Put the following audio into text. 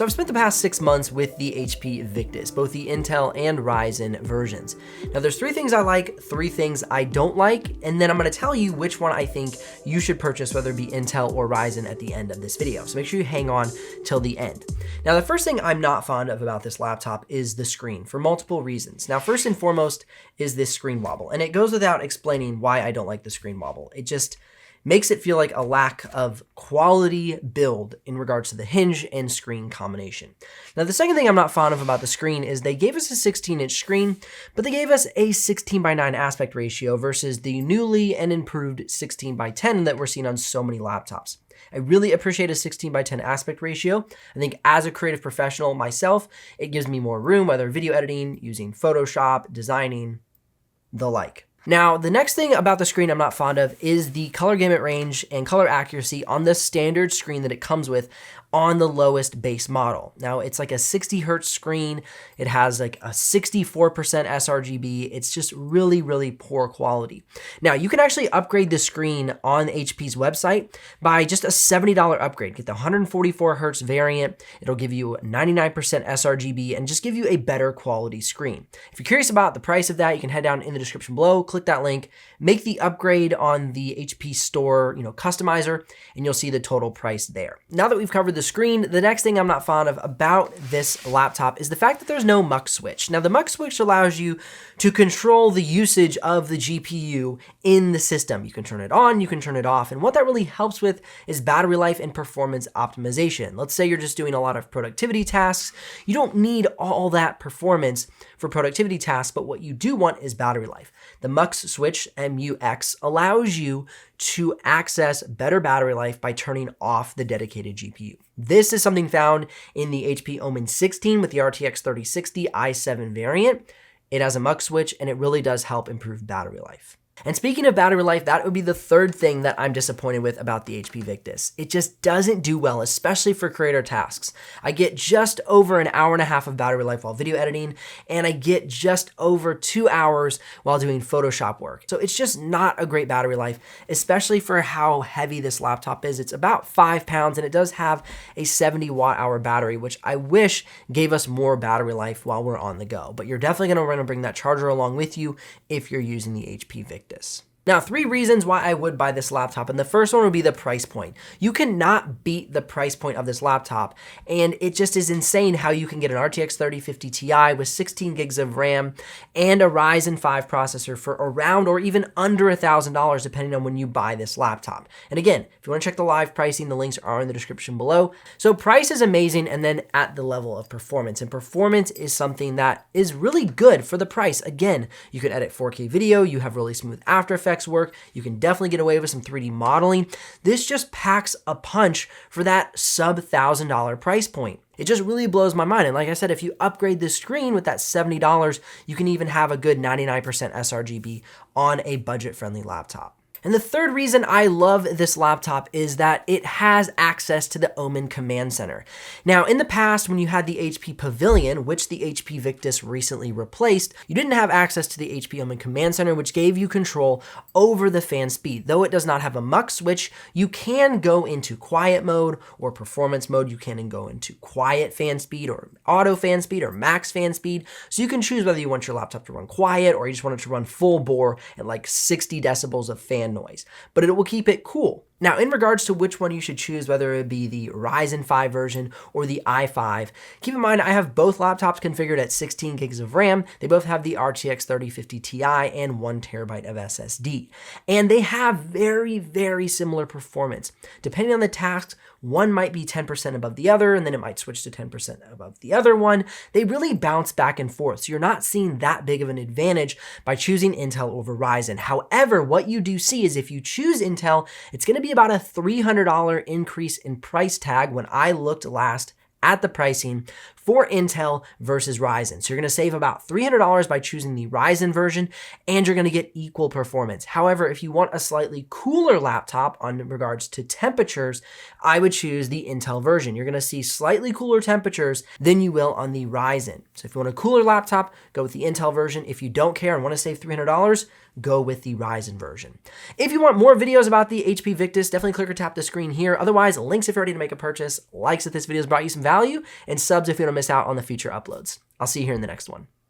So I've spent the past 6 months with the HP Victus, both the Intel and Ryzen versions. Now there's 3 things I like, 3 things I don't like, and then I'm gonna tell you which one I think you should purchase, whether it be Intel or Ryzen, at the end of this video. So make sure you hang on till the end. Now the first thing I'm not fond of about this laptop is the screen, for multiple reasons. Now first and foremost is this screen wobble, and it goes without explaining why I don't like the screen wobble. It just makes it feel like a lack of quality build in regards to the hinge and screen combination. Now, the second thing I'm not fond of about the screen is they gave us a 16-inch screen, but they gave us a 16:9 aspect ratio versus the newly and improved 16:10 that we're seeing on so many laptops. I really appreciate a 16:10 aspect ratio. I think as a creative professional myself, it gives me more room, whether video editing, using Photoshop, designing, the like. Now, the next thing about the screen I'm not fond of is the color gamut range and color accuracy on the standard screen that it comes with on the lowest base model. Now, it's like a 60 hertz screen. It has like a 64% sRGB. It's just really, really poor quality. Now, you can actually upgrade the screen on HP's website by just a $70 upgrade. Get the 144 hertz variant. It'll give you 99% sRGB and just give you a better quality screen. If you're curious about the price of that, you can head down in the description below, click that link, make the upgrade on the HP store, customizer, and you'll see the total price there. Now that we've covered the screen, the next thing I'm not fond of about this laptop is the fact that there's no mux switch. Now, the mux switch allows you to control the usage of the GPU in the system. You can turn it on, you can turn it off, and what that really helps with is battery life and performance optimization. Let's say you're just doing a lot of productivity tasks. You don't need all that performance for productivity tasks, but what you do want is battery life. The mux switch, MUX, allows you to access better battery life by turning off the dedicated GPU. This is something found in the HP Omen 16 with the RTX 3060 i7 variant. It has a mux switch, and it really does help improve battery life. And speaking of battery life, that would be the third thing that I'm disappointed with about the HP Victus. It just doesn't do well, especially for creator tasks. I get just over an hour and a half of battery life while video editing, and I get just over 2 hours while doing Photoshop work. So it's just not a great battery life, especially for how heavy this laptop is. It's about 5 pounds, and it does have a 70 watt-hour battery, which I wish gave us more battery life while we're on the go. But you're definitely gonna want to bring that charger along with you if you're using the HP Victus. Now, 3 reasons why I would buy this laptop, and the first one would be the price point. You cannot beat the price point of this laptop, and it just is insane how you can get an RTX 3050 Ti with 16 gigs of RAM and a Ryzen 5 processor for around or even under $1,000 depending on when you buy this laptop. And again, if you want to check the live pricing, the links are in the description below. So price is amazing, and then at the level of performance, and performance is something that is really good for the price. Again, you can edit 4K video, you have really smooth After Effects work. You can definitely get away with some 3D modeling. This just packs a punch for that sub $1,000 price point. It just really blows my mind. And like I said, if you upgrade this screen with that $70, you can even have a good 99% sRGB on a budget-friendly laptop. And the third reason I love this laptop is that it has access to the Omen Command Center. Now, in the past, when you had the HP Pavilion, which the HP Victus recently replaced, you didn't have access to the HP Omen Command Center, which gave you control over the fan speed. Though it does not have a mux switch, you can go into quiet mode or performance mode. You can go into quiet fan speed or auto fan speed or max fan speed. So you can choose whether you want your laptop to run quiet or you just want it to run full bore at like 60 decibels of fan noise, but it will keep it cool. Now, in regards to which one you should choose, whether it be the Ryzen 5 version or the i5, keep in mind I have both laptops configured at 16 gigs of RAM. They both have the RTX 3050 Ti and 1 terabyte of SSD. And they have very, very similar performance. Depending on the tasks, one might be 10% above the other, and then it might switch to 10% above the other one. They really bounce back and forth, so you're not seeing that big of an advantage by choosing Intel over Ryzen. However, what you do see is if you choose Intel, it's going to be about a $300 increase in price tag when I looked last at the pricing for Intel versus Ryzen. So you're going to save about $300 by choosing the Ryzen version, and you're going to get equal performance. However, if you want a slightly cooler laptop on regards to temperatures, I would choose the Intel version. You're going to see slightly cooler temperatures than you will on the Ryzen. So if you want a cooler laptop, go with the Intel version. If you don't care and want to save $300, go with the Ryzen version. If you want more videos about the HP Victus, definitely click or tap the screen here. Otherwise, links if you're ready to make a purchase, likes if this video has brought you some value, value, and subs if you don't miss out on the future uploads. I'll see you here in the next one.